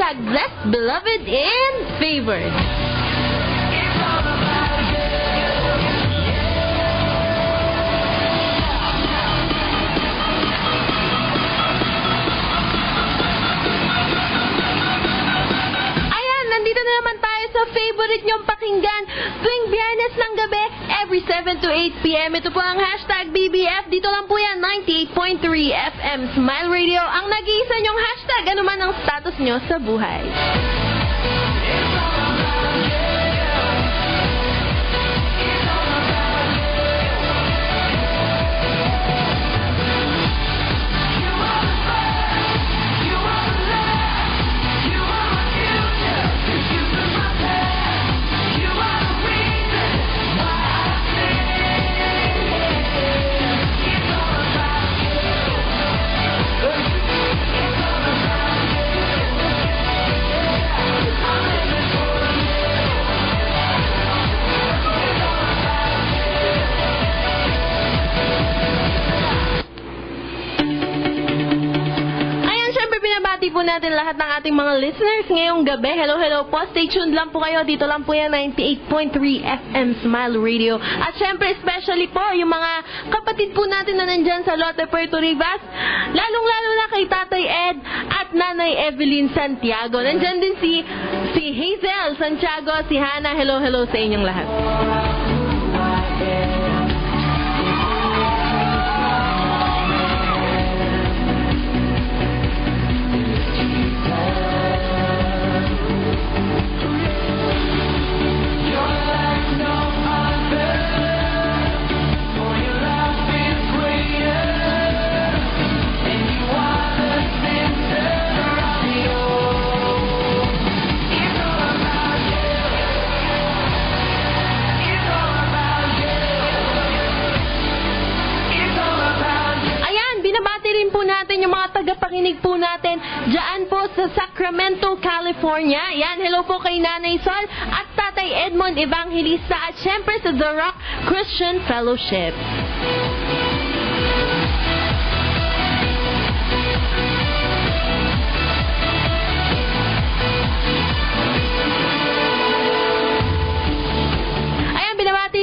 hashtag blessed, beloved, and favored. Nandito na naman tayo sa favorite nyong pakinggan tuwing Biyernes ng gabi, every 7 to 8 p.m. Ito po ang hashtag BBF. Dito lang po yan, 98.3 FM Smile Radio. Ang nag-iisa nyong hashtag, ano man ang status nyo sa buhay. Po natin lahat ng ating mga listeners ngayong gabi. Hello, hello po. Stay tuned lang po kayo. Dito lang po yan, 98.3 FM Smile Radio. At syempre, especially po, yung mga kapatid po natin na nandyan sa Lotte, Puerto Rivas. Lalong-lalo na kay Tatay Ed at Nanay Evelyn Santiago. Nandyan din si Hazel Santiago, si Hannah. Hello, hello sa inyong lahat. Natin yung mga tagapakinig po natin dyan po sa Sacramento, California. Yan, hello po kay Nanay Sol at Tatay Edmond Evangelista at syempre sa The Rock Christian Fellowship.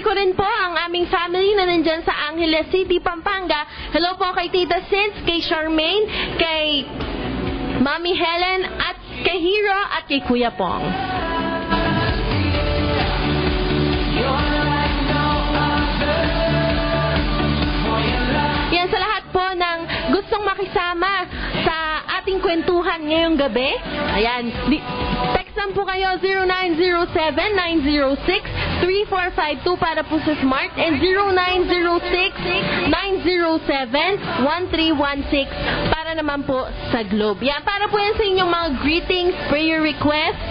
Ko rin po ang aming family na nandyan sa Angeles City, Pampanga. Hello po kay Tita Sins, kay Charmaine, kay Mami Helen, at kay Hero, at kay Kuya Pong. Yan sa lahat po ng gustong makisama sa ating kwentuhan ngayong gabi. Ayan, text lang po kayo 0907-906-3452 para po sa Smart and 0906-907-1316 para naman po sa Globe. Yan, para po yan sa inyong mga greetings, prayer requests,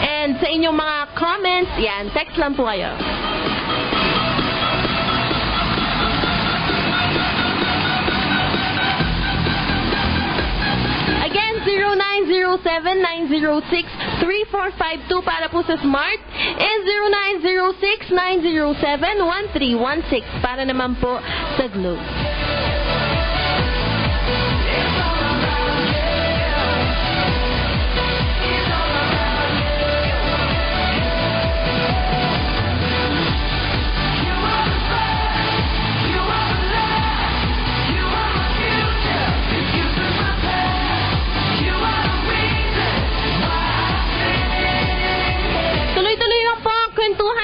and sa inyong mga comments. Yan, text lang po kayo. Again, 0907-906-3452 para po sa Smart and 0906-907-1316 para naman po sa Globe.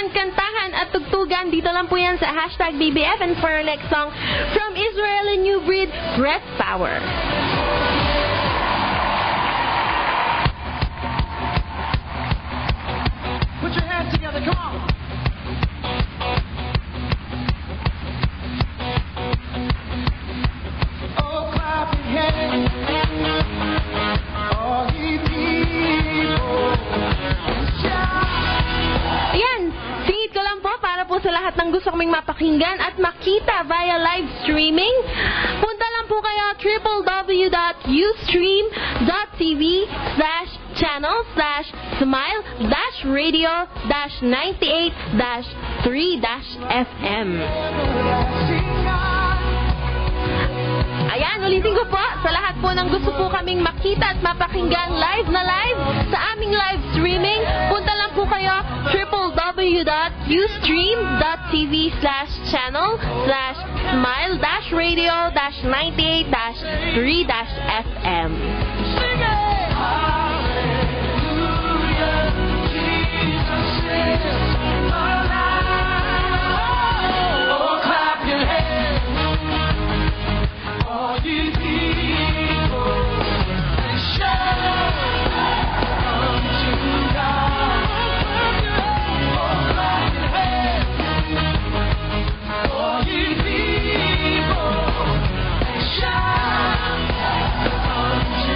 Kantahan at tugtugan dito lang po yan sa hashtag BBF. And for our next song from Israel and New Breed, Breath Power. Put your hands together, come on. Oh, clap your hands. All ye people. Ayan, singit ko lang po para po sa lahat ng gusto kaming mapakinggan at makita via live streaming. Punta lang po kayo www.ustream.tv/channel/smile-radio-98-3-FM. Ayan, ulitin ko po, sa lahat po ng gusto po kaming makita at mapakinggan live na live sa aming live streaming, punta lang po kayo www.ustream.tv/channel/smile-radio-98-3-FM. Sing it! Hallelujah, Jesus is alive. Oh, clap your hands, all you people, and shout unto God. Oh, clap your hands, all you people, and shout unto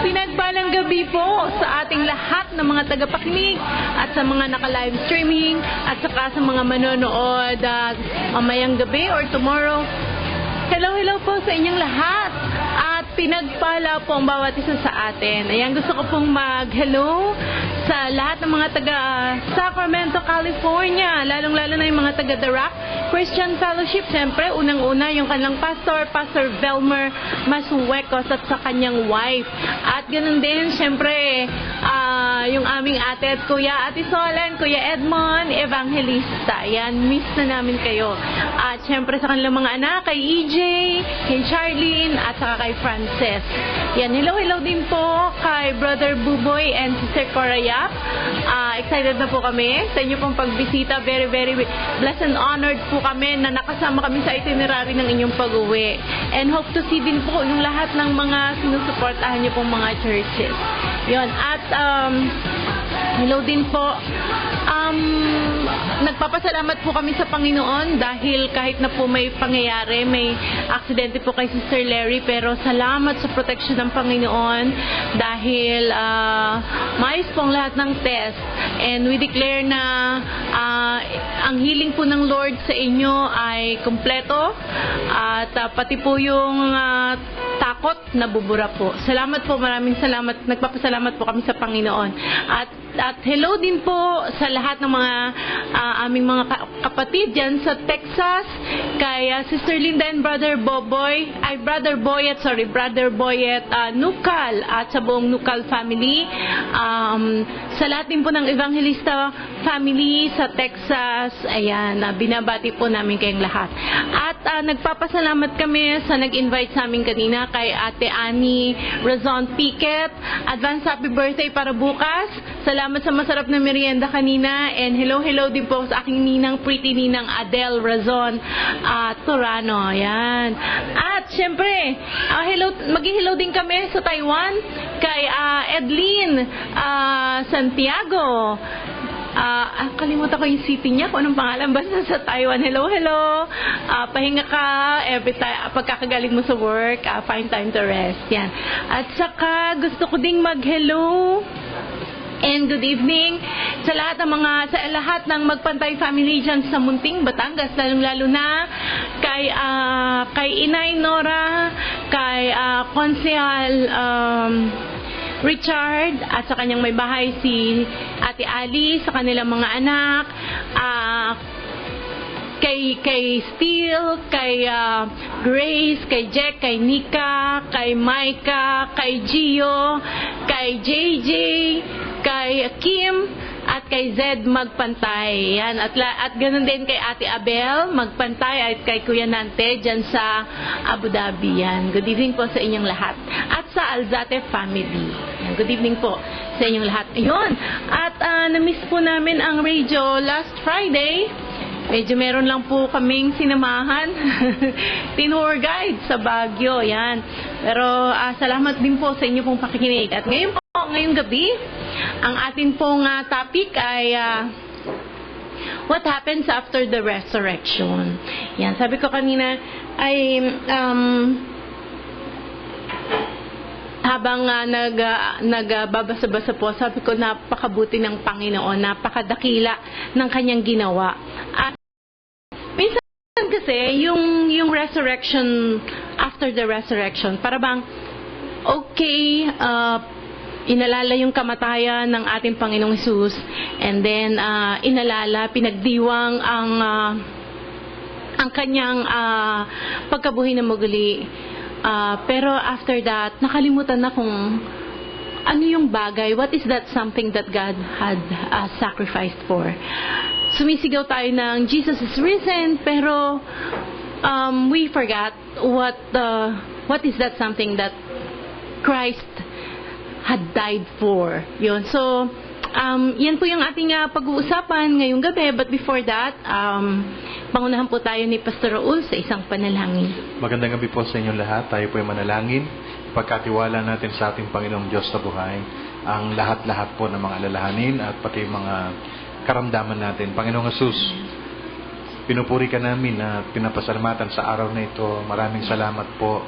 Pinagpalang gabi po sa ating lahat ng mga tagapakinig at sa mga naka-live streaming at saka sa mga manonood mamayang gabi or tomorrow. Hello po sa inyong lahat at pinagpala po ang bawat isa sa atin. Ayan, gusto ko pong mag-hello sa lahat ng mga taga Sacramento, California, lalong-lalo na yung mga taga The Rock Christian Fellowship. Siyempre, unang-una yung kanilang Pastor Velmer Masuwekos at sa kanyang wife. At ganun din, siyempre, yung aming ate at kuya, Ate Solen, Kuya Edmond, Evangelista. Yan, miss na namin kayo. At siyempre sa kanilang mga anak, kay EJ, kay Charlene, at saka kay Frances. Yan, hello din po kay Brother Buboy and Sister Coraya. Excited na po kami sa inyo pong pagbisita. Very blessed and honored po kami na nakasama kami sa itinerary ng inyong pag-uwi. And hope to see din po yung lahat ng mga sinusuportahan niyo pong mga churches. Yon. At hello din po. Nagpapasalamat po kami sa Panginoon dahil kahit na po may pangyayari, may aksidente po kay Sister Larry, pero salamat sa protection ng Panginoon dahil maayos po ang lahat ng test. And we declare na ang healing po ng Lord sa inyo ay kumpleto at pati po yung takot nabubura po. Salamat po, maraming salamat. Nagpapasalamat po kami sa Panginoon. At hello din po sa lahat ng mga aming mga kapatid dyan sa Texas, kay Sister Linda and Brother Boyet Nukal at sa buong Nukal family. Sa lahat din po ng Evangelista family sa Texas, ayan, binabati po namin kayong lahat. At nagpapasalamat kami sa nag-invite sa amin kanina kay Ate Annie Razon Piquet. Advance happy birthday para bukas. Salamat sa masarap na merienda kanina. And hello din po sa aking pretty ninang Adele Razon Torano. Ayan. At syempre, mag-hello din kami sa Taiwan kay Edlyn Santiago. Kalimutan ko yung city niya, kung anong pangalan, basta sa Taiwan. Hello. Pahinga ka every time, pagkakagaling mo sa work, find time to rest. Yan. At saka, gusto ko ding mag-hello and good evening sa lahat ng Magpantay family dyan sa Munting, Batangas, lalong-lalo na kay Inay Nora, kay Konsehal Richard, at sa kanyang may bahay si Ate Ali, sa kanilang mga anak, kay Steel, kay Grace, kay Jack, kay Nika, kay Micah, kay Gio, kay JJ, kay Kim, at kay Zed Magpantay. Yan. At ganun din kay Ate Abel Magpantay at kay Kuya Nante dyan sa Abu Dhabi. Yan. Good evening po sa inyong lahat. At sa Alzate family. Yan. Good evening po sa inyong lahat. Ayun. At na-miss po namin ang radio last Friday. Medyo meron lang po kaming sinamahan. Tour guide sa Baguio. Yan. Pero salamat din po sa inyo pong pakikinig. At ngayong gabi, ang atin pong topic ay what happens after the resurrection. Yan, sabi ko kanina ay habang nagbabasa-basa po, sabi ko napakabuti ng Panginoon, napakadakila ng kanyang ginawa. At minsan kasi yung resurrection, after the resurrection, para bang okay, inalala yung kamatayan ng ating Panginoong Hesus, and then pinagdiwang ang kanyang pagkabuhay na muli. Pero after that, nakalimutan na kung ano yung bagay, what is that something that God had sacrificed for. Sumisigaw tayo ng Jesus is risen, pero we forgot what is that something that Christ had died for. Yun. So, yan po yung ating pag-uusapan ngayong gabi. But before that, pangunahan po tayo ni Pastor Raul sa isang panalangin. Magandang gabi po sa inyong lahat. Tayo po ay manalangin. Pagkatiwala natin sa ating Panginoong Diyos sa buhay ang lahat-lahat po ng mga alalahanin at pati mga karamdaman natin. Panginoong Jesus, pinupuri ka namin at pinapasalamatan sa araw na ito. Maraming salamat po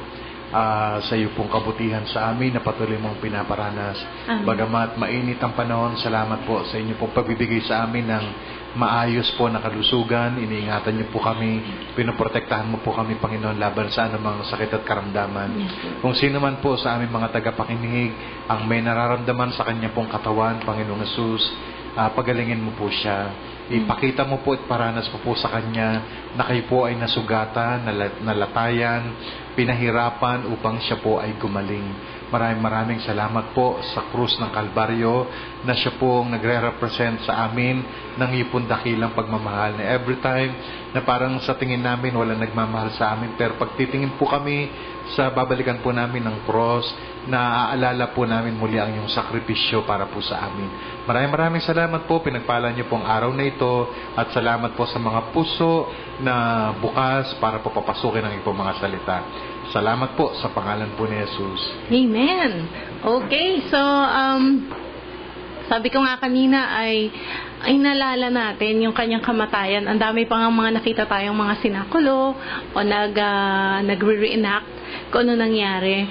sa iyo pong kabutihan sa amin na patuloy mong pinaparanas. Amen. Bagamat mainit ang panahon, salamat po sa inyo pong pagbibigay sa amin ng maayos po na kalusugan. Iniingatan niyo po kami, pinoprotektahan mo po kami, Panginoon, laban sa anumang sakit at karamdaman. Yes, Kung sino man po sa aming mga tagapakinig ang may nararamdaman sa kanya pong katawan, Panginoong Hesus, pagalingin mo po siya. Ipakita mo po at paranas mo po sa kanya na kayo po ay nasugatan, nalatayan, pinahirapan upang siya po ay gumaling. Maraming salamat po sa krus ng Kalbaryo na siya po ang nagre-represent sa amin ng iyong dakilang pagmamahal na every time na parang sa tingin namin wala nagmamahal sa amin, pero pag titingin po kami sa babalikan po namin ng cross, naaalala po namin muli ang iyong sakripisyo para po sa amin. Maraming salamat po, pinagpala niyo pong araw na ito at salamat po sa mga puso na bukas para po papasukin ang iyong mga salita. Salamat po sa pangalan po ni Jesus. Amen. Okay, so sabi ko nga kanina ay nalala natin yung kanyang kamatayan. Ang dami pa nga mga nakita tayong mga sinakulo o nagre-reenact kung ano nangyari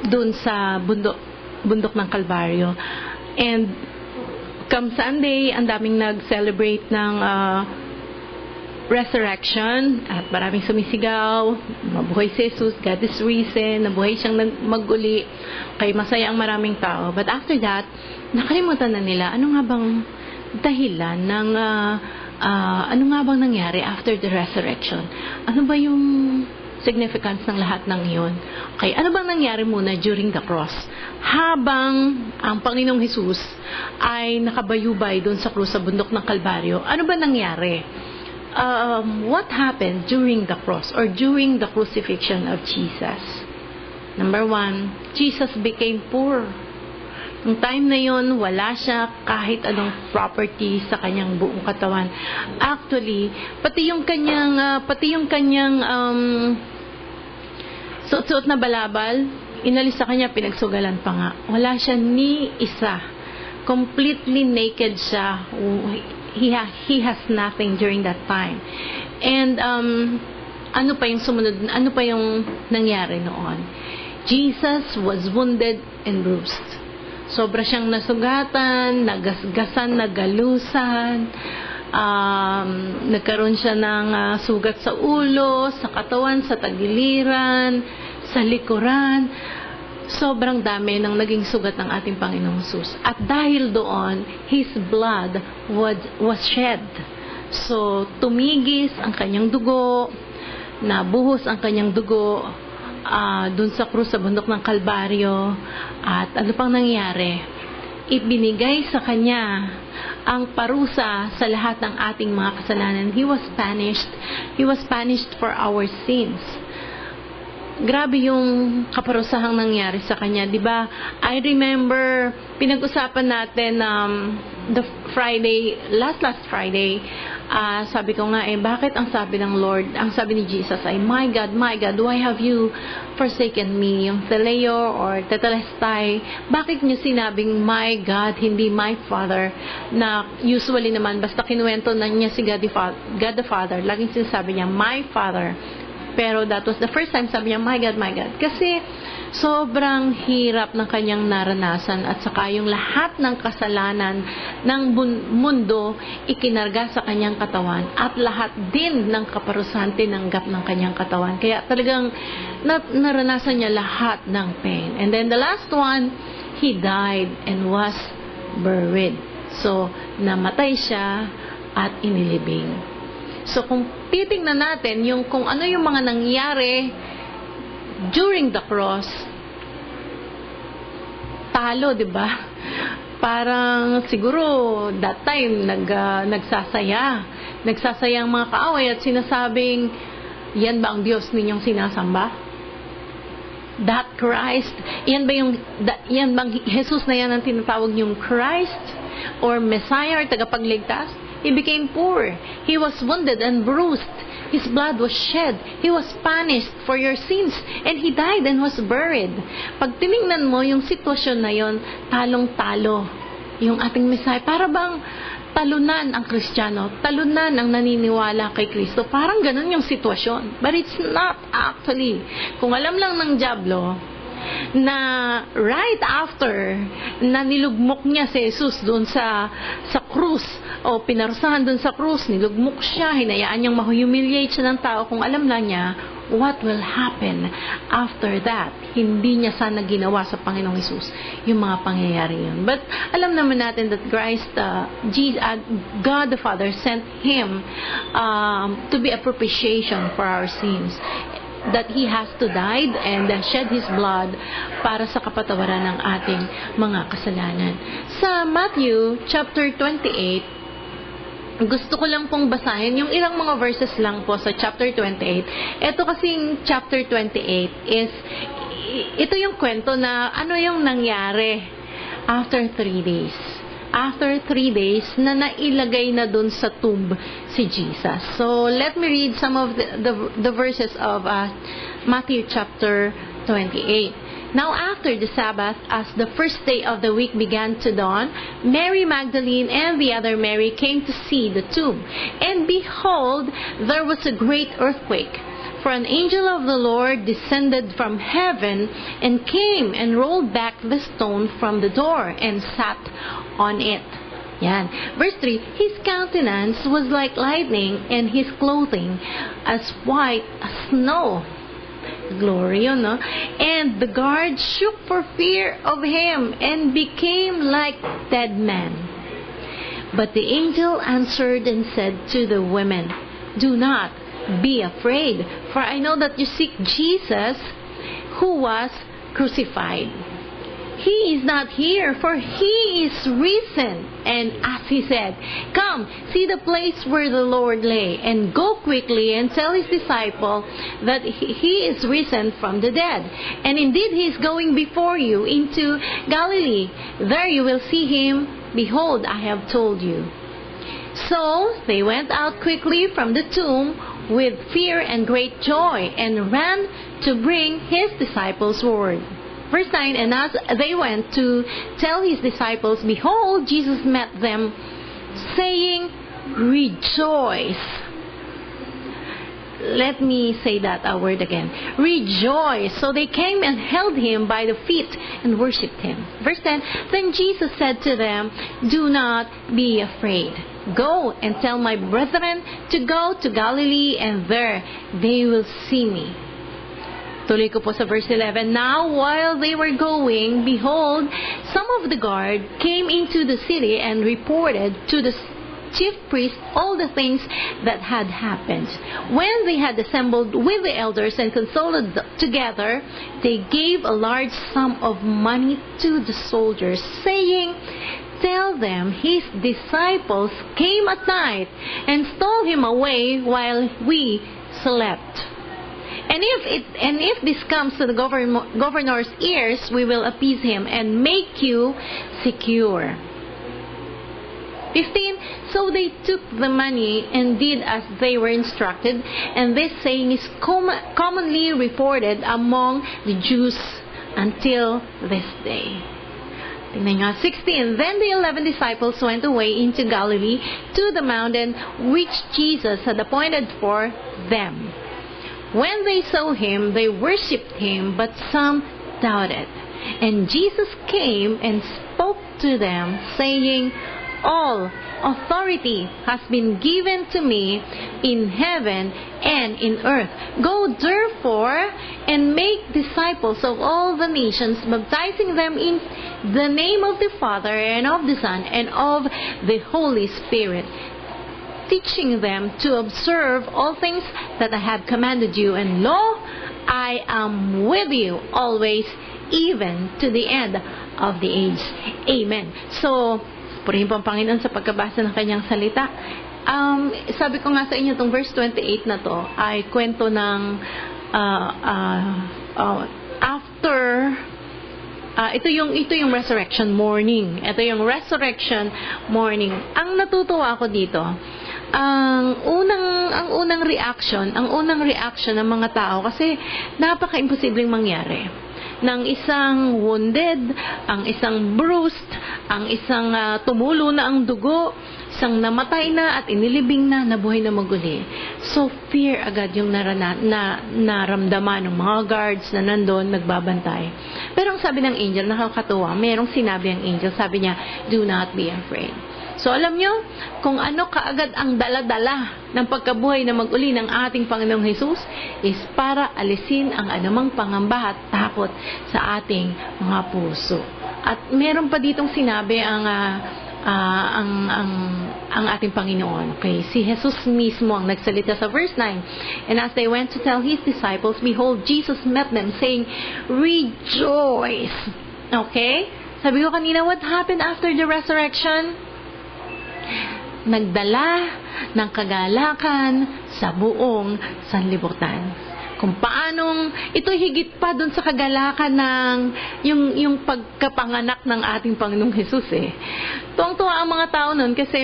dun sa bundok ng Kalbaryo. And come Sunday, ang daming nag-celebrate ng resurrection at maraming sumisigaw, mabuhay si Jesus, God is risen, nabuhay siyang maguli, kaya masaya ang maraming tao. But after that, nakalimutan na nila ano nga bang dahilan ng ano nga bang nangyari after the resurrection. Ano ba yung significance ng lahat ng iyon? Okay, ano bang nangyari muna during the cross? Habang ang Panginoong Jesus ay nakabayubay doon sa krus sa bundok ng Kalbaryo, ano ba nangyari? What happened during the cross or during the crucifixion of Jesus? Number 1, Jesus became poor. Nung time na yon, wala siya kahit anong property sa kanyang buong katawan. Actually, pati yung kanyang suot-suot na balabal, inalis sa kanya, pinagsugalan pa nga. Wala siya ni isa. Completely naked siya. He has nothing during that time. And ano pa yung sumunod? Ano pa yung nangyari noon? Jesus was wounded and bruised. Sobra siyang nasugatan, nagasgasan, nagalusan, nagkaroon siya ng sugat sa ulo, sa katawan, sa tagiliran, sa likuran. Sobrang dami ng naging sugat ng ating Panginoong Jesus. At dahil doon, His blood was shed. So, tumigis ang kanyang dugo, nabuhos ang kanyang dugo doon sa krus sa bundok ng Kalbaryo. At ano pang nangyari? Ibinigay sa kanya ang parusa sa lahat ng ating mga kasalanan. He was punished. He was punished for our sins. Grabe yung kaparusahang nangyari sa kanya, 'di ba? I remember pinag-usapan natin the Friday, last Friday, sabi ko nga bakit ang sabi ng Lord, ang sabi ni Jesus ay, my God, why have you forsaken me? Yung Teleo or Tetelestai, bakit niyo sinabing my God, hindi my Father? Na usually naman, basta kinuwento na niya si God the Father, laging sinasabi niya, my Father. Pero that was the first time sabi niya, my God. Kasi sobrang hirap ng kanyang naranasan at saka yung lahat ng kasalanan ng mundo ikinarga sa kanyang katawan at lahat din ng kaparusahan tinanggap ng kanyang katawan. Kaya talagang naranasan niya lahat ng pain. And then the last one, He died and was buried. So, namatay siya at inilibing. So, kung titingnan natin kung ano yung mga nangyari during the cross, talo, di ba? Parang siguro that time nagsasaya ang mga kaaway at sinasabing, yan ba ang Diyos ninyong sinasamba? That Christ, yan bang Jesus na yan ang tinatawag niyong Christ or Messiah or tagapagligtas? He became poor. He was wounded and bruised. His blood was shed. He was punished for your sins. And He died and was buried. Pag tinignan mo yung sitwasyon na yon, talong-talo yung ating Messiah. Para talunan ang Kristiyano, talunan ang naniniwala kay Kristo. Parang ganun yung sitwasyon. But it's not actually. Kung alam lang ng dyablo, na right after na nilugmok niya si Jesus doon sa krus, o pinarusahan doon sa krus, nilugmok siya, hinayaan niyang mahumiliate siya ng tao, kung alam lang niya what will happen after that, hindi niya sana ginawa sa Panginoong Jesus yung mga pangyayari yun. But alam naman natin that Christ, God the Father sent Him to be a propitiation for our sins, that He has to die and shed His blood para sa kapatawaran ng ating mga kasalanan. Sa Matthew chapter 28, gusto ko lang pong basahin yung ilang mga verses lang po sa chapter 28. Ito kasing chapter 28 is, ito yung kwento na ano yung nangyari after 3 days. After 3 days na nailagay na dun sa tomb si Jesus. So, let me read some of the verses of Matthew chapter 28. Now after the Sabbath, as the first day of the week began to dawn, Mary Magdalene and the other Mary came to see the tomb. And behold, there was a great earthquake. For an angel of the Lord descended from heaven and came and rolled back the stone from the door and sat on it. Yan. Verse 3, His countenance was like lightning and His clothing as white as snow. Glory, yun, no? And the guards shook for fear of Him and became like dead men. But the angel answered and said to the women, Do not be afraid, for I know that you seek Jesus who was crucified. He is not here, for He is risen. And as He said, Come, see the place where the Lord lay, and go quickly and tell His disciple that He is risen from the dead. And indeed He is going before you into Galilee. There you will see Him. Behold, I have told you. So they went out quickly from the tomb with fear and great joy, and ran to bring His disciples word. Verse 9, and as they went to tell His disciples, behold, Jesus met them, saying, Rejoice. Let me say that a word again. Rejoice. So they came and held Him by the feet and worshipped Him. Verse 10, then Jesus said to them, Do not be afraid. Go and tell my brethren to go to Galilee, and there they will see me. Tuloy ko po sa verse 11. Now, while they were going, behold, some of the guard came into the city and reported to the chief priest all the things that had happened. When they had assembled with the elders and consulted together, they gave a large sum of money to the soldiers, saying, Tell them His disciples came at night and stole Him away while we slept. And if this comes to the governor's ears, we will appease him and make you secure. 15, so they took the money and did as they were instructed, and this saying is commonly reported among the Jews until this day. Tingnan nyo. 16, then the 11 disciples went away into Galilee to the mountain which Jesus had appointed for them. When they saw Him, they worshipped Him, but some doubted. And Jesus came and spoke to them, saying, All authority has been given to me in heaven and in earth. Go therefore and make disciples of all the nations, baptizing them in the name of the Father and of the Son and of the Holy Spirit, teaching them to observe all things that I have commanded you. And lo, I am with you always, even to the end of the age. Amen. So, purihin po ang Panginoon sa pagkabasa ng Kanyang salita. Sabi ko nga sa inyo, itong verse 28 na to ay kwento ng after ito yung resurrection morning. Ito yung resurrection morning. Ang natutuwa ako dito, ang unang reaction ng mga tao, kasi napaka-imposibleng mangyari ng isang wounded, ang isang bruised, ang isang tumulo na ang dugo isang namatay na at inilibing na, nabuhay na maguli. So, fear agad yung naramdaman ng mga guards na nandun, nagbabantay. Pero ang sabi ng angel, nakakatuwa, merong sinabi ang angel, sabi niya, do not be afraid. So, alam nyo, kung ano kaagad ang dala-dala ng pagkabuhay na maguli ng ating Panginoong Hesus is para alisin ang anumang pangamba at takot sa ating mga puso. At meron pa ditong sinabi ang ating Panginoon. Okay, si Jesus mismo ang nagsalita sa verse 9. And as they went to tell His disciples, behold, Jesus met them saying, rejoice! Okay? Sabi ko kanina, what happened after the resurrection? Nagdala ng kagalakan sa buong sanlibutan. Kung paanong ito higit pa dun sa kagalakan ng yung pagkapanganak ng ating Panginoong Hesus eh. Tuwang-tuwa ang mga tao nun kasi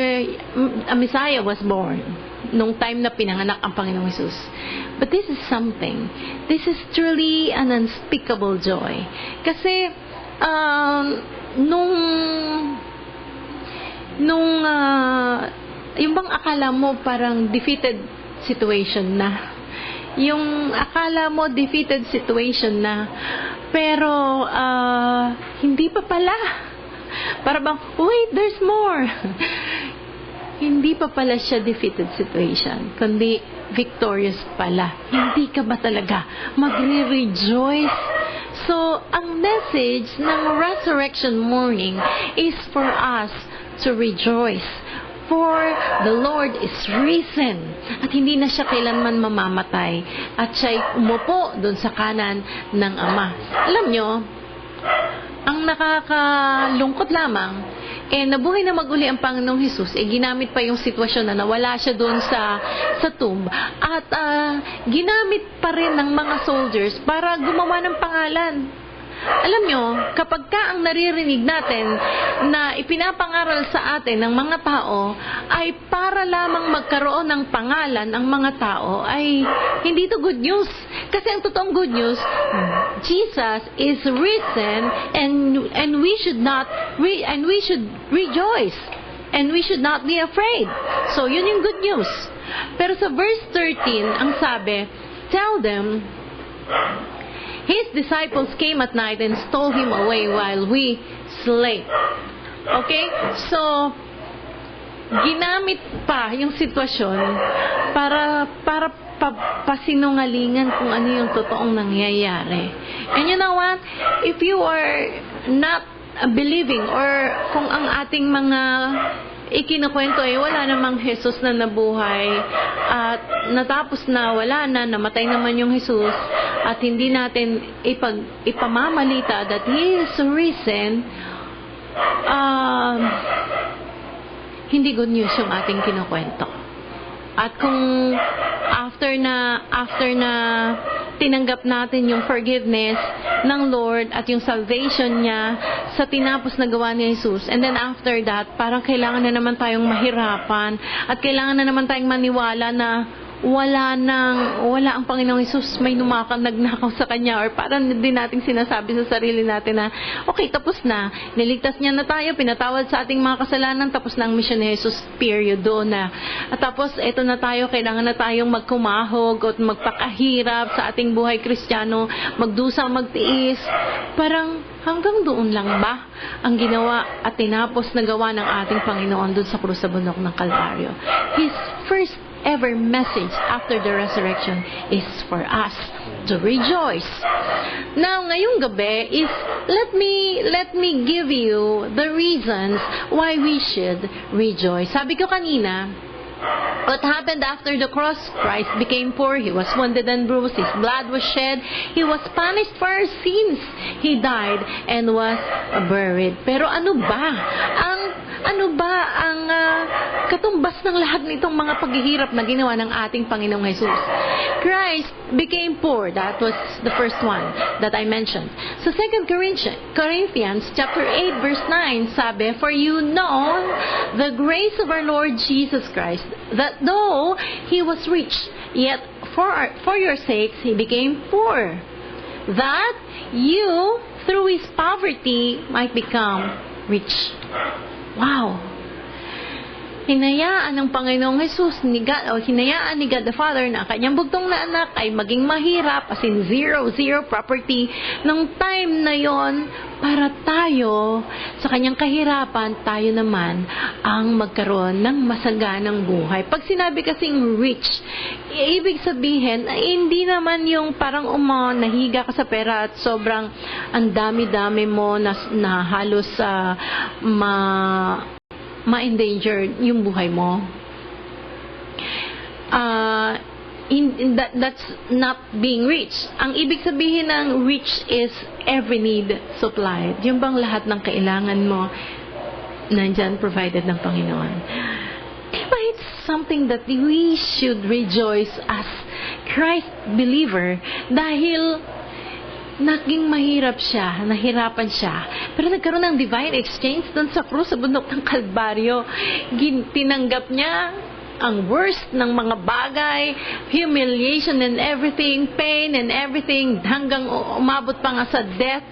a Messiah was born nung time na pinanganak ang Panginoong Hesus. But this is something. This is truly an unspeakable joy. Kasi yung bang akala mo parang defeated situation na. Yung akala mo defeated situation na. Pero hindi pa pala. Para bang, wait, there's more. Hindi pa pala siya defeated situation, kundi victorious pala. Hindi ka ba talaga magre-rejoice? So, ang message ng resurrection morning is for us to rejoice. For the Lord is risen. At hindi na siya kailanman mamamatay. At siya'y umupo doon sa kanan ng Ama. Alam nyo, ang nakakalungkot lamang, nabuhay na maguli ang Panginoong Hesus, ginamit pa yung sitwasyon na nawala siya doon sa tomb. At ginamit pa rin ng mga soldiers para gumawa ng pangalan. Alam nyo, kapag ka ang naririnig natin na ipinapangaral sa atin ng mga tao ay para lamang magkaroon ng pangalan ang mga tao, ay hindi to good news. Kasi ang totoong good news, Jesus is risen and we should rejoice and we should not be afraid. So, yun yung good news. Pero sa verse 13, ang sabi, tell them, His disciples came at night and stole Him away while we slept. Okay? So, ginamit pa yung sitwasyon para pasinungalingan kung ano yung totoong nangyayari. And you know what? If you are not believing or kung ang ating mga ikinukwento ay wala namang Jesus na nabuhay at natapos na, wala na, namatay naman yung Jesus at hindi natin ipamamalita that He is risen, hindi good news yung ating kinukwento. At kung after na tinanggap natin yung forgiveness ng Lord at yung salvation niya sa tinapos na gawa ni Jesus, and then after that, parang kailangan na naman tayong mahirapan at kailangan na naman tayong maniwala na wala ang Panginoong Hesus, may nagnakaw sa Kanya, or parang din nating sinasabi sa sarili natin na okay, tapos na, niligtas niya na tayo, pinatawad sa ating mga kasalanan, tapos na ang mission ni Jesus, period, doon na. At tapos eto na tayo, kailangan na tayong magkumahog at magpakahirap sa ating buhay Kristiyano, magdusang, magtiis. Parang hanggang doon lang ba ang ginawa at tinapos na gawa ng ating Panginoon doon sa krus sa bundok ng Kalbaryo? His first ever message after the resurrection is for us to rejoice. Now, ngayong gabi is let me give you the reasons why we should rejoice. Sabi ko kanina, what happened after the cross? Christ became poor. He was wounded and bruised. His blood was shed. He was punished for our sins. He died and was buried. Pero ano ba ang katumbas ng lahat nitong mga paghihirap na ginawa ng ating Panginoong Jesus? Christ became poor. That was the first one that I mentioned. So 2 Corinthians chapter 8 verse 9 sabi, for you know the grace of our Lord Jesus Christ, that though He was rich, yet for your sakes He became poor, that you through His poverty might become rich. Wow! hinayaan ng Panginoong Jesus hinayaan ni God the Father na kanyang bugtong na anak ay maging mahirap, as in zero property nung time na yon, para tayo sa kanyang kahirapan, tayo naman ang magkaroon ng masaganang buhay. Pag sinabi kasing rich, ibig sabihin ay hindi naman yung parang nahiga ka sa pera at sobrang ang dami-dami mo na halos ma-endanger yung buhay mo. That's not being rich. Ang ibig sabihin ng rich is every need supplied. Yung bang lahat ng kailangan mo nandyan provided ng Panginoon. Diba it's something that we should rejoice as Christ believer dahil naging nahirapan siya. Pero nagkaroon ng divine exchange doon sa krus, sa bundok ng Kalbaryo. Tinanggap niya ang worst ng mga bagay, humiliation and everything, pain and everything, hanggang umabot pa nga sa death.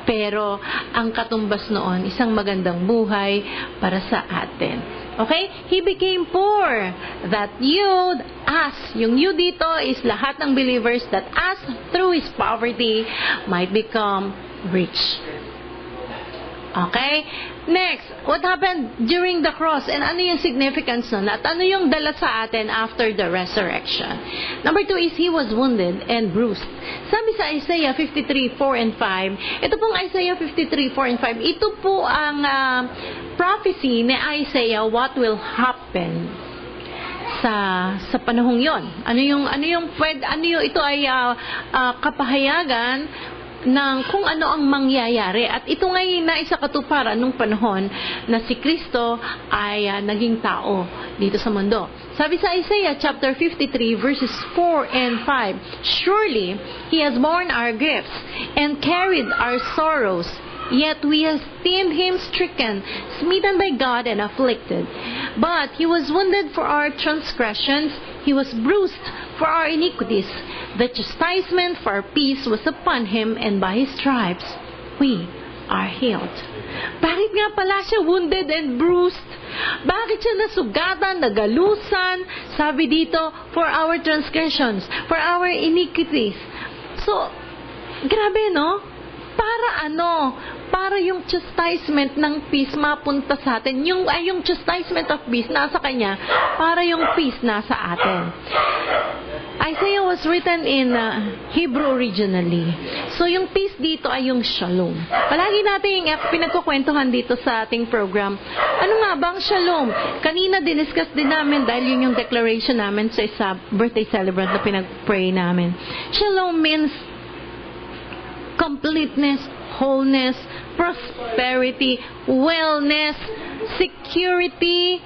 Pero ang katumbas noon, isang magandang buhay para sa atin. Okay? He became poor that yung you dito is lahat ng believers, that us through His poverty might become rich. Okay? Next, what happened during the cross? And ano yung significance nun? At ano yung dala sa atin after the resurrection? Number 2 is He was wounded and bruised. Sabi sa Isaiah 53:4 and 5, ito pong Isaiah 53:4 and 5, ito po ang prophecy ni Isaiah what will happen sa panahong yon. Ito ay kapahayagan ng kung ano ang mangyayari. At ito ngay naisakatuparan nung panahon na si Kristo ay naging tao dito sa mundo. Sabi sa Isaiah chapter 53 verses 4 and 5, surely He has borne our gifts and carried our sorrows, yet we esteemed Him stricken, smitten by God and afflicted. But He was wounded for our transgressions, He was bruised for our iniquities. The chastisement for our peace was upon Him, and by His stripes we are healed. Bakit nga pala siya wounded and bruised? Bakit siya nasugatan, nagalusan? Sabi dito, for our transgressions, for our iniquities. So, grabe no? Para yung chastisement ng peace mapunta sa atin. Yung chastisement of peace nasa Kanya, para yung peace nasa atin. Isaiah was written in Hebrew originally. So, yung peace dito ay yung shalom. Palagi natin pinagkukwentuhan dito sa ating program. Ano nga ba ang shalom? Kanina diniscuss din namin dahil yun yung declaration namin sa isa birthday celebrant na pinag-pray namin. Shalom means completeness, wholeness, prosperity, wellness, security,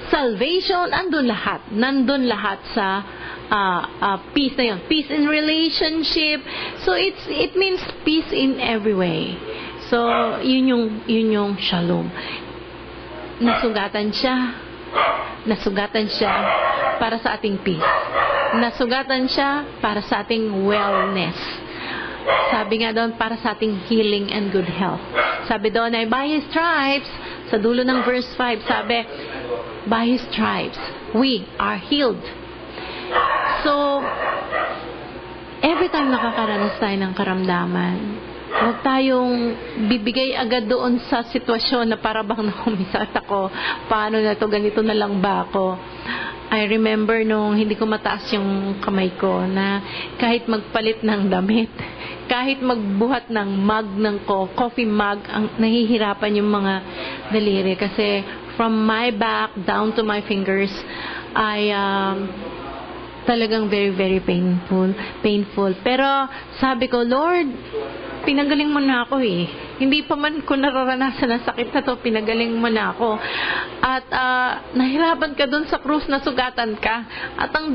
salvation, nandun lahat sa peace na yun. Peace in relationship. So it means peace in every way. So yun yung shalom. Nasugatan siya para sa ating peace. Nasugatan siya para sa ating wellness. Sabi nga doon, para sa ating healing and good health. Sabi doon ay by His stripes, sa dulo ng verse 5, sabi, by His stripes, we are healed. So, every time nakakaranas tayo ng karamdaman, huwag tayong bibigay agad doon sa sitwasyon na parabang nakumisat ako. Paano na to? Ganito na lang ba ako? I remember nung hindi ko mataas yung kamay ko na kahit magpalit ng damit, kahit magbuhat ng mug ng coffee mug, nahihirapan yung mga daliri kasi from my back down to my fingers ay talagang very, very painful. Pero sabi ko, Lord, pinagaling mo na ako eh. Hindi pa man ko nararanasan ang sakit na to, pinagaling mo na ako. At nahirapan ka dun sa krus na sugatan ka. At ang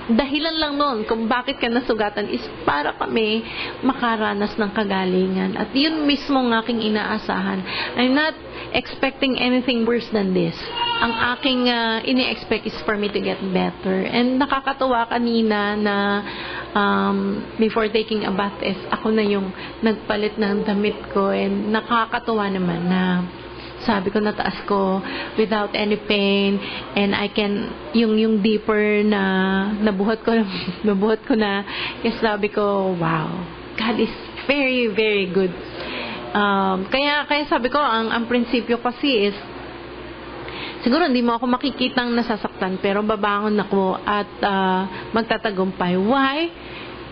dahilan lang noon kung bakit ka nasugatan is para kami makaranas ng kagalingan. At yun mismo ang aking inaasahan. I'm not expecting anything worse than this. Ang aking ini-expect is for me to get better. And nakakatuwa kanina na before taking a bath is ako na yung nagpalit ng damit ko, and nakakatuwa naman na sabi ko, nataas ko without any pain, and I can yung deeper na nabuhat ko na, kasi sabi ko, wow, God is very, very good. Kaya sabi ko, ang prinsipyo kasi is, siguro hindi mo ako makikitang nasasaktan, pero babangon ako at magtatagumpay. Why?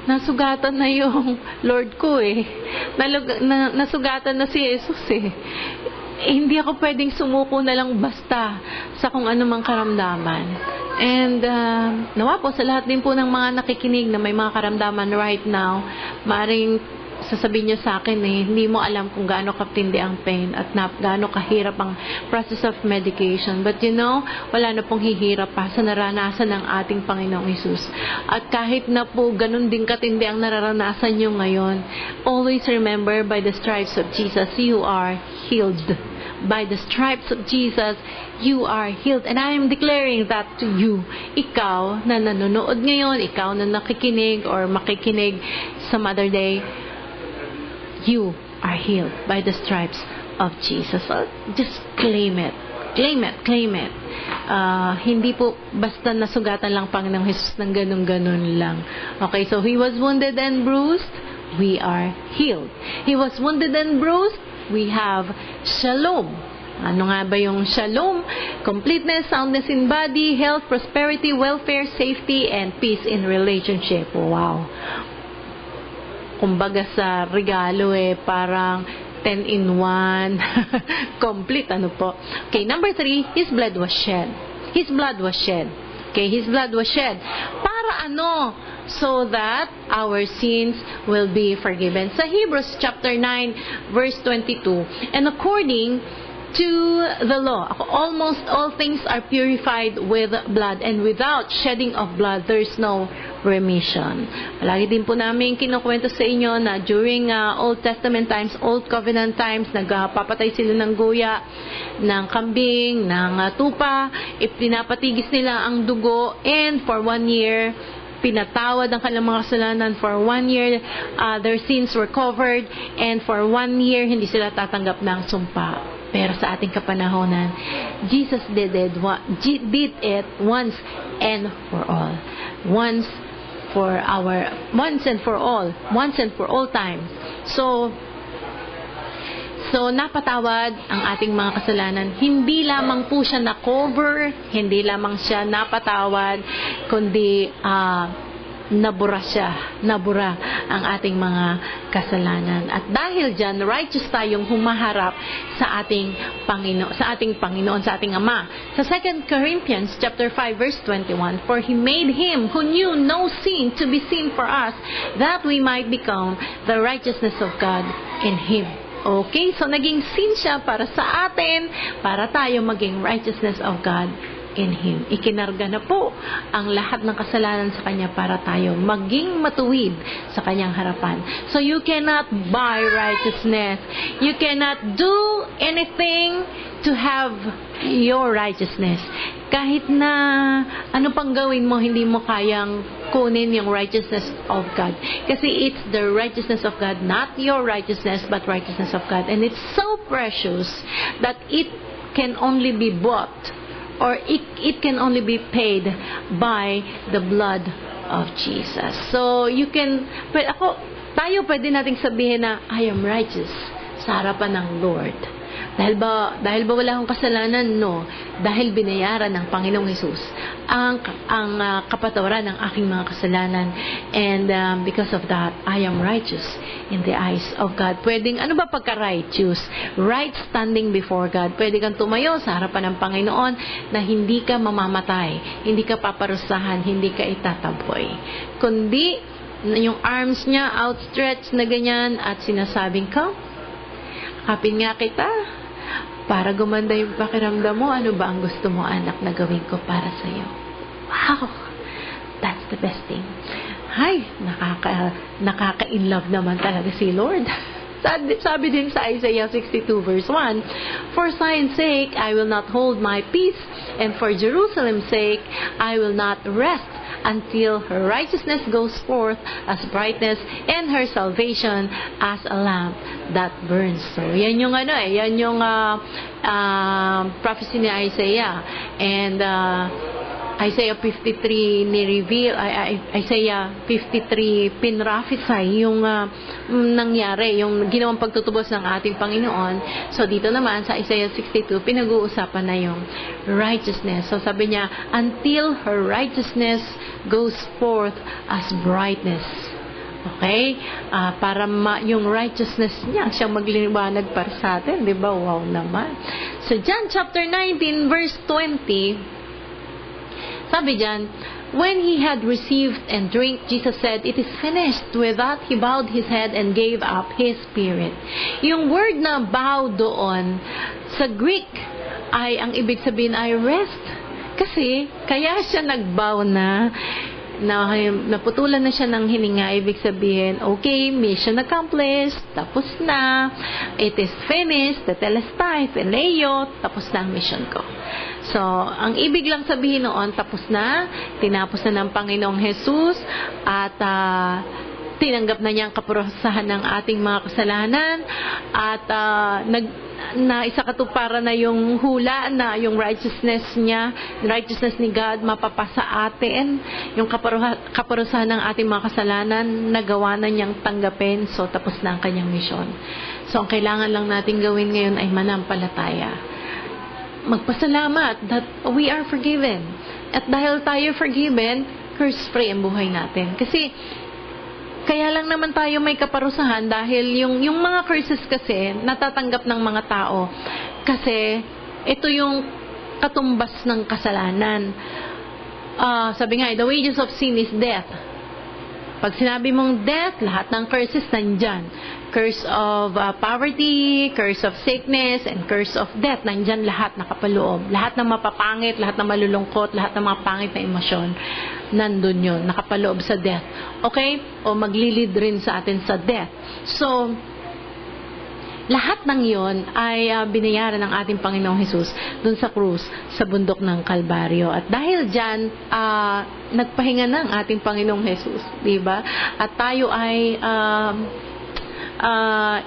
Nasugatan na yung Lord ko eh. Nasugatan na si Jesus eh. Hindi ako pwedeng sumuko na lang basta sa kung anumang karamdaman. And nawa po sa lahat din po ng mga nakikinig na may mga karamdaman right now, maaaring sasabihin niyo sa akin hindi mo alam kung gaano katindi ang pain at gaano kahirap ang process of medication. But wala na pong hihirap pa sa naranasan ng ating Panginoong Hesus. At kahit na po ganun din katindi ang nararanasan niyo ngayon, always remember, by the stripes of Jesus, you are healed. By the stripes of Jesus, you are healed. And I am declaring that to you. Ikaw na nanonood ngayon, ikaw na nakikinig or makikinig sa Mother Day, you are healed by the stripes of Jesus. So, just claim it. Claim it. Claim it. Hindi po basta nasugatan lang Panginoong Jesus ng ganun-ganun lang. Okay, so He was wounded and bruised, we are healed. He was wounded and bruised, we have shalom. Ano nga ba yung shalom? Completeness, soundness in body, health, prosperity, welfare, safety, and peace in relationship. Wow. Kumbaga sa regalo parang 10 in 1. Complete, ano po. Okay, number 3, His blood was shed. His blood was shed. Okay, His blood was shed. Para ano? So that our sins will be forgiven. Sa Hebrews chapter 9, verse 22, and according to the law, almost all things are purified with blood, and without shedding of blood, there is no remission. Palagi din po namin kinukwento sa inyo na during Old Testament times, Old Covenant times, nagpapatay sila ng guya, ng kambing, ng tupa, ipinapatigis nila ang dugo, and for 1 year, pinatawad ang kanilang mga kasalanan. For 1 year, their sins were covered, and for 1 year, hindi sila tatanggap ng sumpa. Pero sa ating kapanahonan, Jesus did it once and for all. Once and for all time. So napatawad ang ating mga kasalanan. Hindi lamang po siya na-cover, hindi lamang siya napatawad, kundi nabura ang ating mga kasalanan. At dahil dyan, righteous tayong humaharap sa ating Panginoon, sa ating Ama. Sa 2 Corinthians chapter 5 verse 21, for He made Him who knew no sin to be sin for us, that we might become the righteousness of God in Him. Okay, so naging sin siya para sa atin, para tayo maging righteousness of God in Him. Ikinarga na po ang lahat ng kasalanan sa Kanya para tayo maging matuwid sa Kanyang harapan. So you cannot buy righteousness. You cannot do anything to have your righteousness. Kahit na ano pang gawin mo, hindi mo kayang kunin yung righteousness of God. Kasi it's the righteousness of God, not your righteousness, but righteousness of God. And it's so precious that it can only be bought, or it can only be paid by the blood of Jesus. So, tayo pwede nating sabihin na, I am righteous sa harapan ng Lord. Dahil ba wala akong kasalanan? No. Dahil binayaran ng Panginoong Hesus ang kapatawaran ng aking mga kasalanan. And because of that, I am righteous in the eyes of God. Pwedeng, ano ba pagka-righteous? Right standing before God. Pwede kang tumayo sa harapan ng Panginoon na hindi ka mamamatay, hindi ka paparusahan, hindi ka itataboy. Kundi, yung arms niya outstretched na ganyan at sinasabing ka, kapin nga kita, para gumanda yung pakiramdam mo, ano ba ang gusto mo, anak, na gawin ko para sa'yo? Wow! That's the best thing. Hay, nakaka-in-love naman talaga si Lord. Sabi din sa Isaiah 62 verse 1, for Zion's sake, I will not hold my peace, and for Jerusalem's sake, I will not rest until her righteousness goes forth as brightness and her salvation as a lamp that burns. So, yan yung yan yung prophecy ni Isaiah. And Isaiah 53 ni-reveal, Isaiah 53 pinrophesy yung nangyari, yung ginawang pagtutubos ng ating Panginoon. So dito naman sa Isaiah 62, pinag-uusapan na yung righteousness. So sabi niya, until her righteousness goes forth as brightness. Okay? Para yung righteousness niya, siyang magliwanag para sa atin. Diba? Wow naman. So John chapter 19 verse 20, sabi dyan, when he had received and drink, Jesus said, "It is finished." With that, he bowed his head and gave up his spirit. Yung word na bow doon, sa Greek, ang ibig sabihin ay rest. Kasi, kaya siya nagbow na naputulan na siya ng hininga, ibig sabihin, okay, mission accomplished, tapos na, it is finished, tetelestai, phileo, tapos na ang mission ko. So, ang ibig lang sabihin noon, tapos na, tinapos na ng Panginoong Jesus, at tinanggap na niya ang kaparusahan ng ating mga kasalanan, at na isa katuparan na yung hula na yung righteousness niya, righteousness ni God mapapasa atin, yung kaparusahan ng ating mga kasalanan nagawa na niyang tanggapin. So tapos na ang kanyang misyon. So ang kailangan lang natin gawin ngayon ay manampalataya, magpasalamat that we are forgiven, at dahil tayo forgiven, curse-free ang buhay natin. Kasi kaya lang naman tayo may kaparusahan dahil yung mga curses kasi natatanggap ng mga tao kasi ito yung katumbas ng kasalanan. Sabi nga, the wages of sin is death. Pag sinabi mong death, lahat ng curses nandyan. Curse of poverty, curse of sickness, and curse of death. Nandyan lahat nakapaloob. Lahat ng mapapangit, lahat ng malulungkot, lahat ng mga pangit na emosyon, nandun yun, nakapaloob sa death. Okay? O maglilid rin sa atin sa death. So, lahat ng yon ay binayaran ng ating Panginoong Jesus dun sa krus, sa bundok ng Kalbaryo. At dahil dyan, nagpahinga na ang ating Panginoong Jesus. Diba? At tayo ay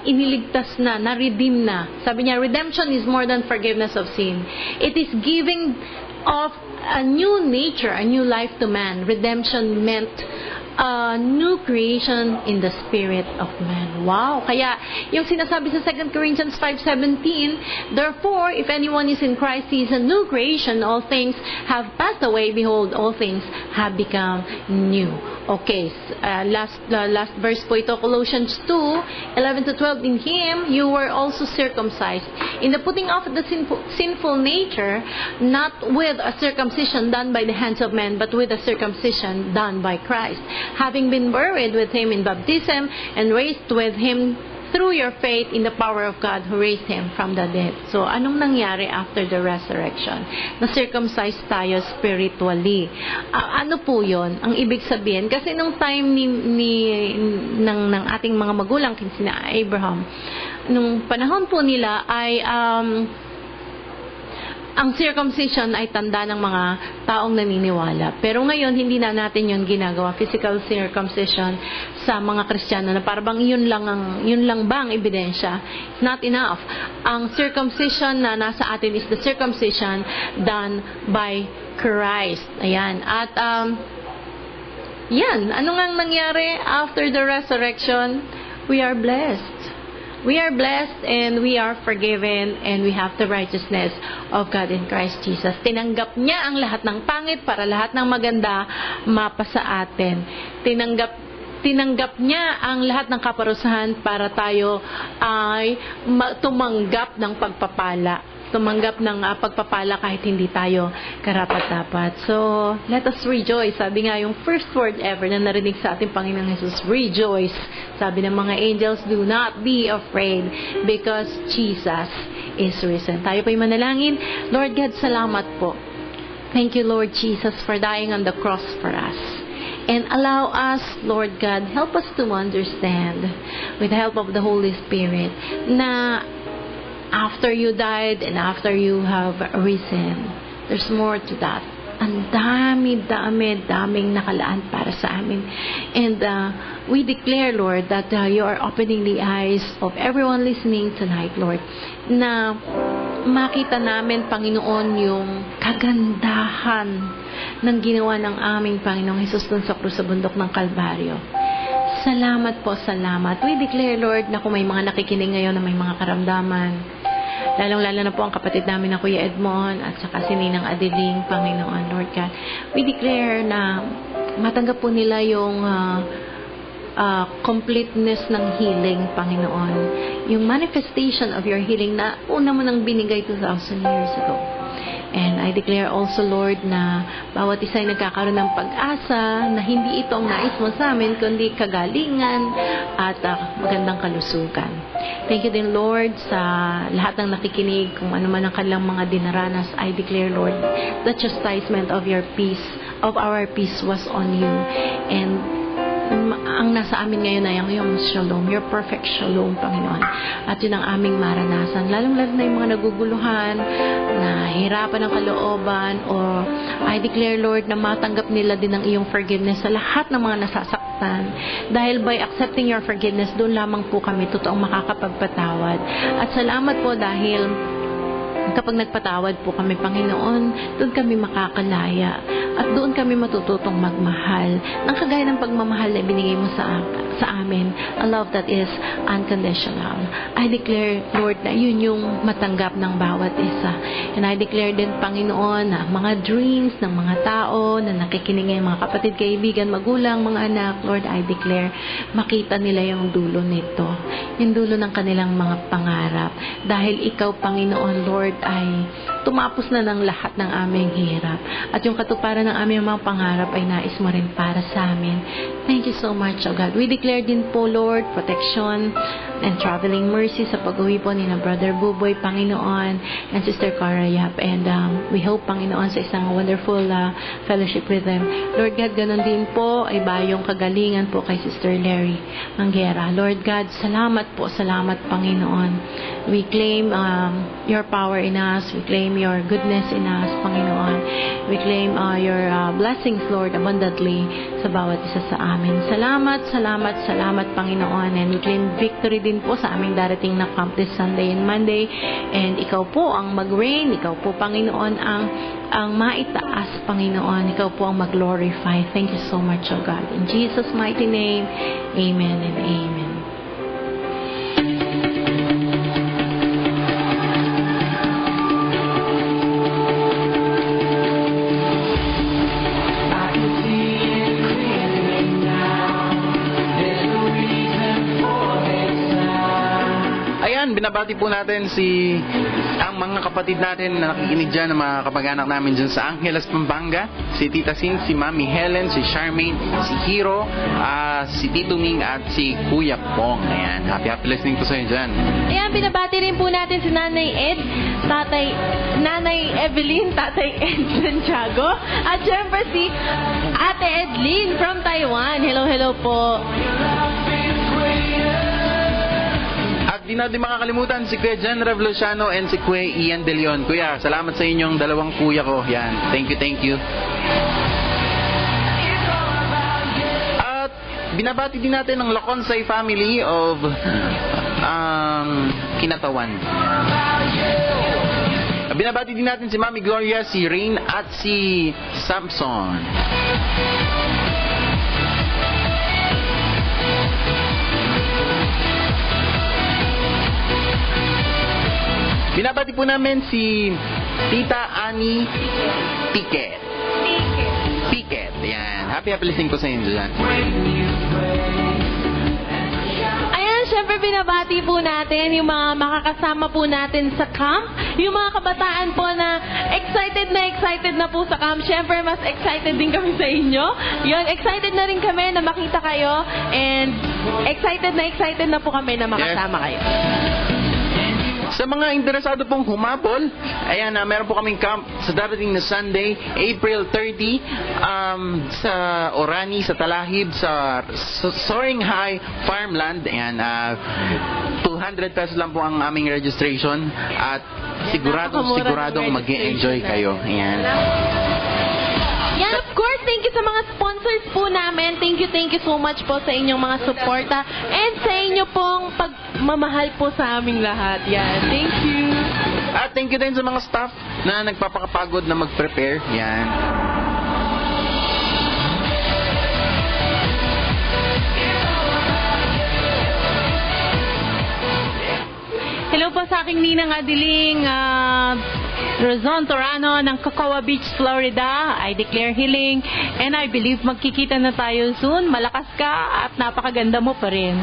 iniligtas na, na-redeem na. Sabi niya, redemption is more than forgiveness of sin. It is giving of a new nature, a new life to man. Redemption meant a new creation in the spirit of man. Wow! Kaya, yung sinasabi sa 2 Corinthians 5:17, therefore, if anyone is in Christ, he is a new creation. All things have passed away. Behold, all things have become new. Okay, last verse po ito, Colossians 2:11-12. In Him, you were also circumcised in the putting off the sinful nature, not with a circumcision done by the hands of men, but with a circumcision done by Christ, having been buried with Him in baptism and raised with Him through your faith in the power of God who raised Him from the dead. So, anong nangyari after the resurrection? Na-circumcise tayo spiritually. Ano po yon? Ang ibig sabihin, kasi nung time ng ating mga magulang, sina Abraham, nung panahon po nila ay ang circumcision ay tanda ng mga taong naniniwala. Pero ngayon, hindi na natin yun ginagawa. Physical circumcision sa mga Kristiyano na parang yun lang ba ang ebidensya? It's not enough. Ang circumcision na nasa atin is the circumcision done by Christ. Ayan. At yan. Ano nga nangyari after the resurrection? We are blessed. We are blessed and we are forgiven and we have the righteousness of God in Christ Jesus. Tinanggap niya ang lahat ng pangit para lahat ng maganda mapasa atin. Tinanggap niya ang lahat ng kaparusahan para tayo ay tumanggap ng pagpapala. Tumanggap ng pagpapala kahit hindi tayo karapat-dapat. So, let us rejoice. Sabi nga yung first word ever na narinig sa ating Panginoong Jesus, rejoice. Sabi ng mga angels, do not be afraid because Jesus is risen. Tayo po'y manalangin. Lord God, salamat po. Thank you, Lord Jesus, for dying on the cross for us. And allow us, Lord God, help us to understand with the help of the Holy Spirit na after you died and after you have risen, there's more to that. And daming nakalaan para sa amin. And we declare, Lord, that you are opening the eyes of everyone listening tonight, Lord, na makita namin, Panginoon, yung kagandahan ng ginawa ng aming Panginoong Hesus dun sa krus sa bundok ng Kalbaryo. Salamat po, salamat. We declare, Lord, na kung may mga nakikinig ngayon na may mga karamdaman, lalong-lalo na po ang kapatid namin na Kuya Edmond at saka si Ninang Adeling, Panginoon, Lord God. We declare na matanggap po nila yung completeness ng healing, Panginoon. Yung manifestation of your healing na una mo nang binigay 2,000 years ago. And I declare also, Lord, na bawat isa ay nagkakaroon ng pag-asa na hindi ito ang nais mo sa amin, kundi kagalingan at magandang kalusugan. Thank you din, Lord, sa lahat ng nakikinig, kung ano man ang kanilang mga dinaranas. I declare, Lord, the chastisement of your peace, of our peace was on you. And ang nasa amin ngayon ay ang iyong shalom, your perfect shalom, Panginoon. At yun ang aming maranasan. Lalong-lalo na yung mga naguguluhan, na hirapan ng kalooban, or I declare, Lord, na matanggap nila din ang iyong forgiveness sa lahat ng mga nasasaktan. Dahil by accepting your forgiveness, doon lamang po kami totoong makakapagpatawad. At salamat po dahil kapag nagpatawad po kami, Panginoon, doon kami makakalaya at doon kami matututong magmahal ng kagaya ng pagmamahal na binigay mo sa amin, a love that is unconditional. I declare, Lord, na yun yung matanggap ng bawat isa. And I declare din, Panginoon, na mga dreams ng mga tao na nakikinig ng mga kapatid, kaibigan, magulang, mga anak, Lord, I declare, makita nila yung dulo nito, yung dulo ng kanilang mga pangarap. Dahil ikaw, Panginoon, Lord, ay tumapos na ng lahat ng aming hirap. At yung katuparan ng aming mga pangarap ay nais mo rin para sa amin. Thank you so much, O God. We declare din po, Lord, protection and traveling mercy sa pag-uwi po ni na Brother Buboy, Panginoon, and Sister Cara Yap. And we hope, Panginoon, sa isang wonderful fellowship with them. Lord God, ganun din po ay bayong kagalingan po kay Sister Larry Manguera. Lord God, salamat po, salamat, Panginoon. We claim your power in us. We claim your goodness in us, Panginoon. We claim your blessings, Lord, abundantly sa bawat isa sa amin. Salamat, salamat, salamat, Panginoon. And we claim victory din po sa aming darating na camp this Sunday and Monday. And ikaw po ang mag-reign. Ikaw po, Panginoon, ang maitaas, Panginoon. Ikaw po ang mag-glorify. Thank you so much, O God. In Jesus' mighty name, amen and amen. Binabati po natin ang mga kapatid natin na nakikinig dyan, ng mga kapag-anak namin dyan sa Angeles, Pampanga, si Tita Sin, si Mami Helen, si Charmaine, si Hiro, si Tito Ming at si Kuya Pong. Ayan, happy listening po sa inyo dyan. Ayan, binabati rin po natin si Nanay Ed, Nanay Evelyn, Tatay Ed Santiago, at syempre si Ate Edlyn from Taiwan. Hello po. Di natin makakalimutan si Kuya Jan Revoluciano and si Kuya Ian De Leon. Kuya, salamat sa inyong dalawang kuya ko. Yan. Thank you. At binabati din natin ang Laconsay family of Kinatawan. Binabati din natin si Mami Gloria, si Rain at si Samson. Binabati po namin si Tita Annie Piquet. Yan. Happy listening po sa inyo dyan. Ayan, syempre binabati po natin yung mga makakasama po natin sa camp. Yung mga kabataan po na excited na po sa camp. Syempre, mas excited din kami sa inyo. Yun, excited na rin kami na makita kayo. And excited na po kami na makasama kayo. Sa mga interesado pong humabol, ayan, meron po kaming camp sa darating na Sunday, April 30, sa Orani, sa Talahib, sa Soaring High Farmland. Ayan, 200 pesos lang po ang aming registration at siguradong mag-enjoy kayo. Ayan. thank you sa mga sponsors po namin. Thank you so much po sa inyong mga suporta and sa inyo pong pagmamahal po sa aming lahat. Yan, thank you. At thank you din sa mga staff na nagpapakapagod na mag-prepare. Yan. Hello po sa aking ninang Adiling Rozon Torano ng Cocoa Beach, Florida. I declare healing and I believe magkikita na tayo soon. Malakas ka at napakaganda mo pa rin.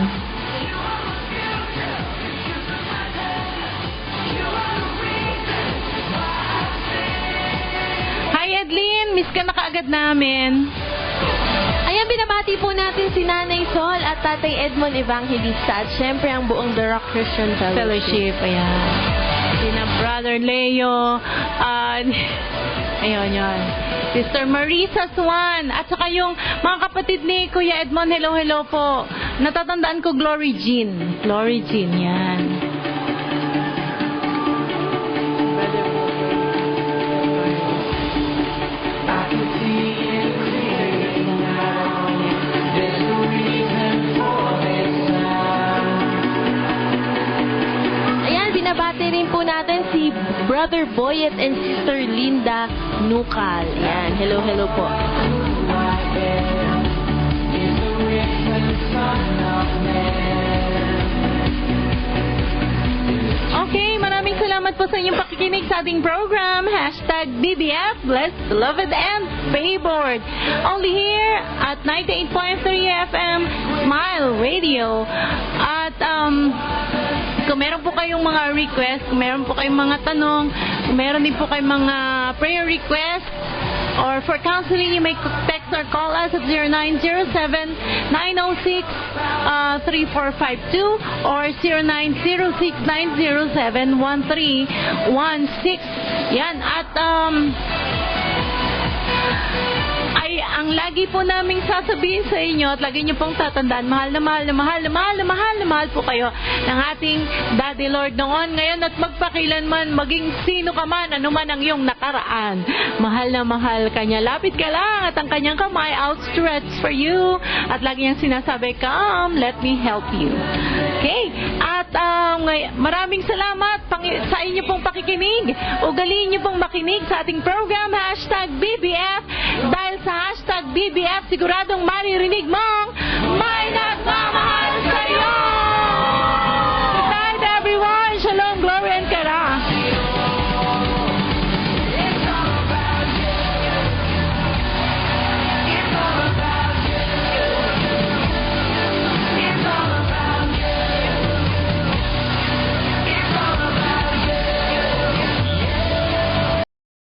Hi Edlin, miss ka na kaagad namin. Ayan, binabati po natin si Nanay Sol at Tatay Edmond Evangelista at syempre ang buong The Rock Christian Fellowship. Ayan. Sina Brother Leo. Ayun, yun. Sister Marisa Swan. At saka yung mga kapatid ni Kuya Edmond. Hello po. Natatandaan ko Glory Jean. Glory Jean, yan. Binabati rin po natin si Brother Boyet and Sister Linda Nukal. Yan, hello po. Okay, maraming salamat po sa inyong pakikinig sa ating program. #BBF, blessed, beloved, and favored. Only here at 98.3 FM Smile Radio. At kung meron po kayong mga request, kung meron po kayong mga tanong, kung meron din po kayong mga prayer request, or for counseling, you may text or call us at 0907-906-3452 or 0906-907-1316. Yan. At ang lagi po naming sasabihin sa inyo at lagi nyo pong tatandaan, mahal na mahal po kayo ng ating Daddy Lord noon, ngayon at magpakilanman, maging sino ka man, ano man ang iyong nakaraan. Mahal na mahal ka niya. Lapit ka lang at ang kanyang kamay outstretched for you at lagi niyang sinasabi, come, let me help you. Okay? At maraming salamat sa inyo pong pakikinig. Ugaliin niyo pong makinig sa ating program, #BBF, dahil sa #BBF, siguradong maririnig mong may